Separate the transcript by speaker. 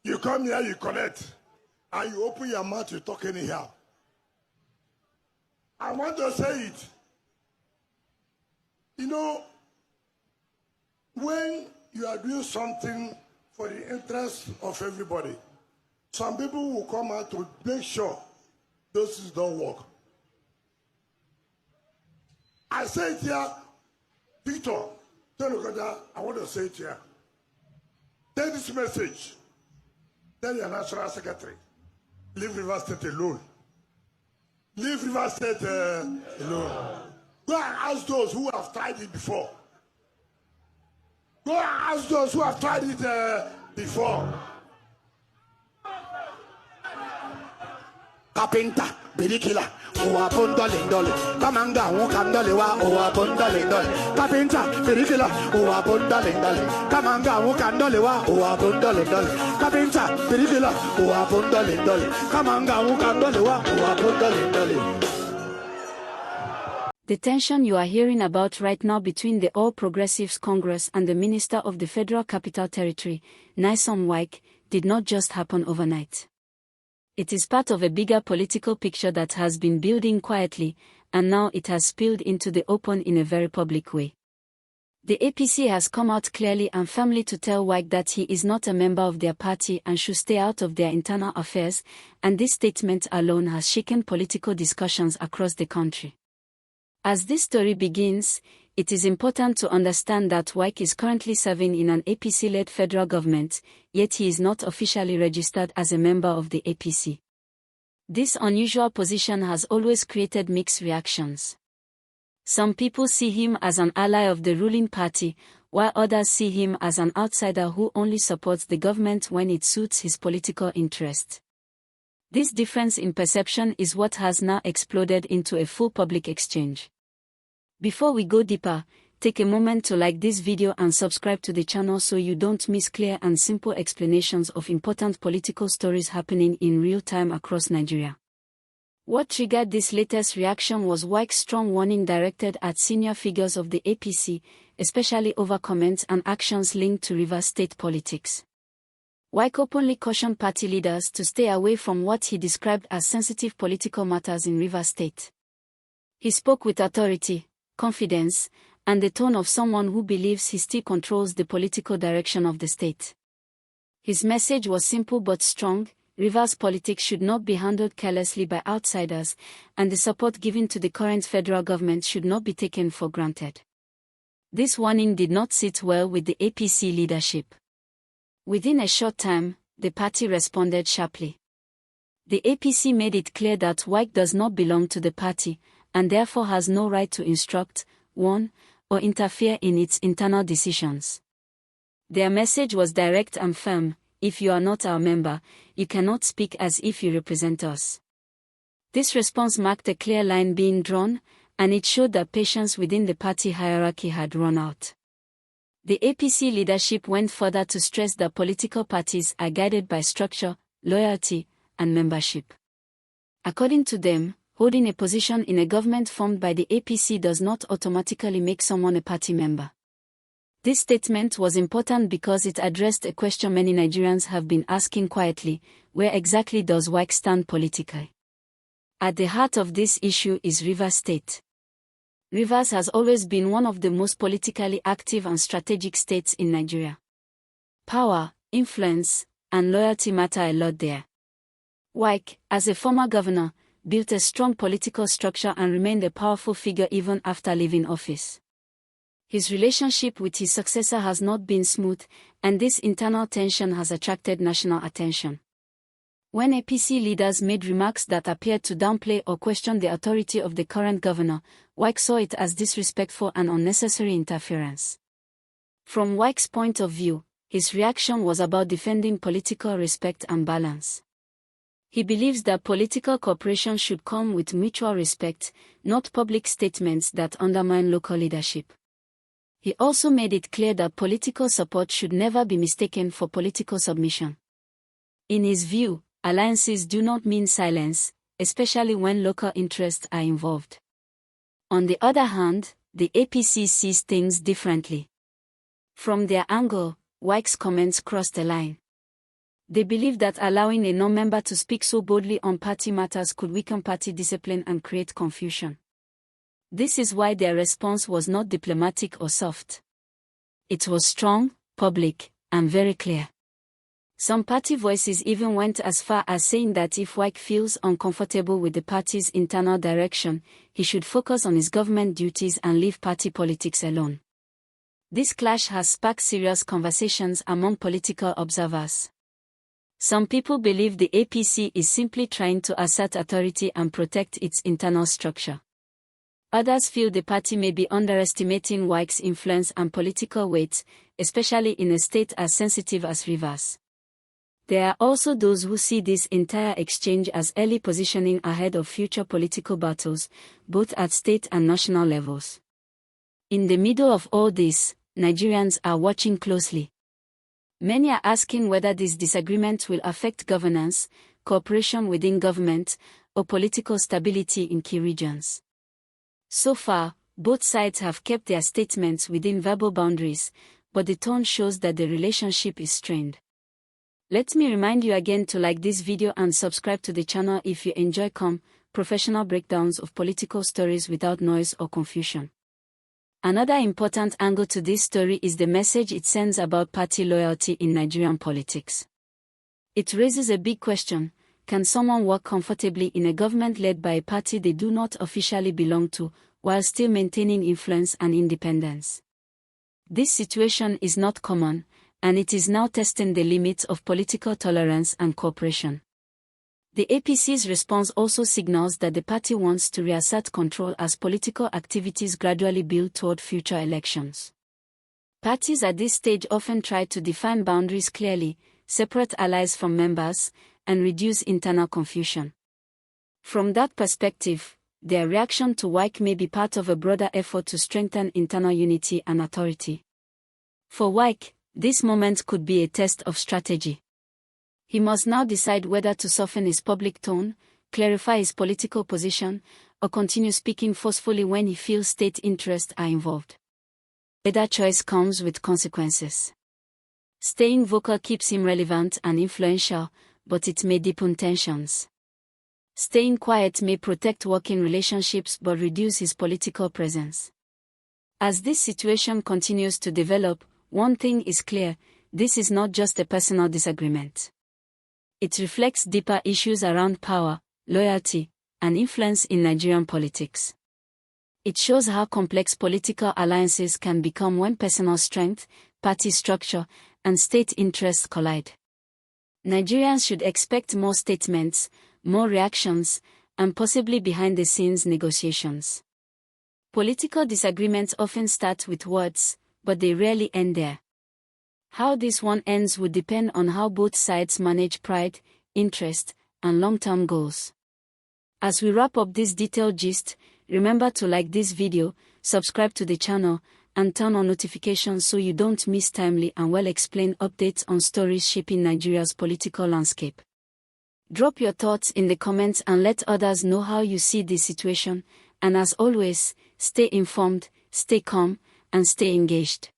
Speaker 1: You come here, you connect, and you open your mouth to talk anyhow. I want to say it. You know, when you are doing something for the interest of everybody, some people will come out to make sure those things don't work. I say it here, Victor, I want to say it here. Take this message. Tell your National Secretary, leave River State alone. Leave River State alone. Go and ask those who have tried it before. Go and ask those who have tried it before. Kapinta, Birikila, Owa Pondolindole, Kamanga, Wukandalewa, Owa Pondolindole, Kapinta, Birikila, Owa Pondolindole, Kamanga, Wukandolewa, Owa Pondolindole, Kapinta, Birikila, Owa Pondolindole, Kamanga, Wukandolewa, Owa Pondolindole.
Speaker 2: The tension you are hearing about right now between the All Progressives Congress and the Minister of the Federal Capital Territory, Nyesom Wike, did not just happen overnight. It is part of a bigger political picture that has been building quietly, and now it has spilled into the open in a very public way. The APC has come out clearly and firmly to tell Wike that he is not a member of their party and should stay out of their internal affairs, and this statement alone has shaken political discussions across the country. As this story begins, it is important to understand that Wike is currently serving in an APC-led federal government, yet he is not officially registered as a member of the APC. This unusual position has always created mixed reactions. Some people see him as an ally of the ruling party, while others see him as an outsider who only supports the government when it suits his political interest. This difference in perception is what has now exploded into a full public exchange. Before we go deeper, take a moment to like this video and subscribe to the channel so you don't miss clear and simple explanations of important political stories happening in real time across Nigeria. What triggered this latest reaction was Wike's strong warning directed at senior figures of the APC, especially over comments and actions linked to Rivers State politics. Wike openly cautioned party leaders to stay away from what he described as sensitive political matters in Rivers State. He spoke with authority, confidence, and the tone of someone who believes he still controls the political direction of the state. His message was simple but strong: Rivers politics should not be handled carelessly by outsiders, and the support given to the current federal government should not be taken for granted. This warning did not sit well with the APC leadership. Within a short time, the party responded sharply. The APC made it clear that Wike does not belong to the party, and therefore has no right to instruct, warn, or interfere in its internal decisions. Their message was direct and firm: if you are not our member, you cannot speak as if you represent us. This response marked a clear line being drawn, and it showed that patience within the party hierarchy had run out. The APC leadership went further to stress that political parties are guided by structure, loyalty, and membership. According to them, holding a position in a government formed by the APC does not automatically make someone a party member. This statement was important because it addressed a question many Nigerians have been asking quietly: where exactly does Wike stand politically? At the heart of this issue is Rivers State. Rivers has always been one of the most politically active and strategic states in Nigeria. Power, influence, and loyalty matter a lot there. Wike, as a former governor, built a strong political structure and remained a powerful figure even after leaving office. His relationship with his successor has not been smooth, and this internal tension has attracted national attention. When APC leaders made remarks that appeared to downplay or question the authority of the current governor, Wike saw it as disrespectful and unnecessary interference. From Wike's point of view, his reaction was about defending political respect and balance. He believes that political cooperation should come with mutual respect, not public statements that undermine local leadership. He also made it clear that political support should never be mistaken for political submission. In his view, alliances do not mean silence, especially when local interests are involved. On the other hand, the APC sees things differently. From their angle, Wike's comments crossed a line. They believe that allowing a non-member to speak so boldly on party matters could weaken party discipline and create confusion. This is why their response was not diplomatic or soft. It was strong, public, and very clear. Some party voices even went as far as saying that if Wike feels uncomfortable with the party's internal direction, he should focus on his government duties and leave party politics alone. This clash has sparked serious conversations among political observers. Some people believe the APC is simply trying to assert authority and protect its internal structure. Others feel the party may be underestimating Wike's influence and political weight, especially in a state as sensitive as Rivers. There are also those who see this entire exchange as early positioning ahead of future political battles, both at state and national levels. In the middle of all this, Nigerians are watching closely. Many are asking whether this disagreement will affect governance, cooperation within government, or political stability in key regions. So far, both sides have kept their statements within verbal boundaries, but the tone shows that the relationship is strained. Let me remind you again to like this video and subscribe to the channel if you enjoy calm, professional breakdowns of political stories without noise or confusion. Another important angle to this story is the message it sends about party loyalty in Nigerian politics. It raises a big question: can someone work comfortably in a government led by a party they do not officially belong to, while still maintaining influence and independence? This situation is not common, and it is now testing the limits of political tolerance and cooperation. The APC's response also signals that the party wants to reassert control as political activities gradually build toward future elections. Parties at this stage often try to define boundaries clearly, separate allies from members, and reduce internal confusion. From that perspective, their reaction to Wike may be part of a broader effort to strengthen internal unity and authority. For Wike, this moment could be a test of strategy. He must now decide whether to soften his public tone, clarify his political position, or continue speaking forcefully when he feels state interests are involved. Either choice comes with consequences. Staying vocal keeps him relevant and influential, but it may deepen tensions. Staying quiet may protect working relationships but reduce his political presence. As this situation continues to develop, one thing is clear: this is not just a personal disagreement. It reflects deeper issues around power, loyalty, and influence in Nigerian politics. It shows how complex political alliances can become when personal strength, party structure, and state interests collide. Nigerians should expect more statements, more reactions, and possibly behind-the-scenes negotiations. Political disagreements often start with words, but they rarely end there. How this one ends would depend on how both sides manage pride, interest, and long-term goals. As we wrap up this detailed gist, remember to like this video, subscribe to the channel, and turn on notifications so you don't miss timely and well-explained updates on stories shaping Nigeria's political landscape. Drop your thoughts in the comments and let others know how you see this situation, and as always, stay informed, stay calm, and stay engaged.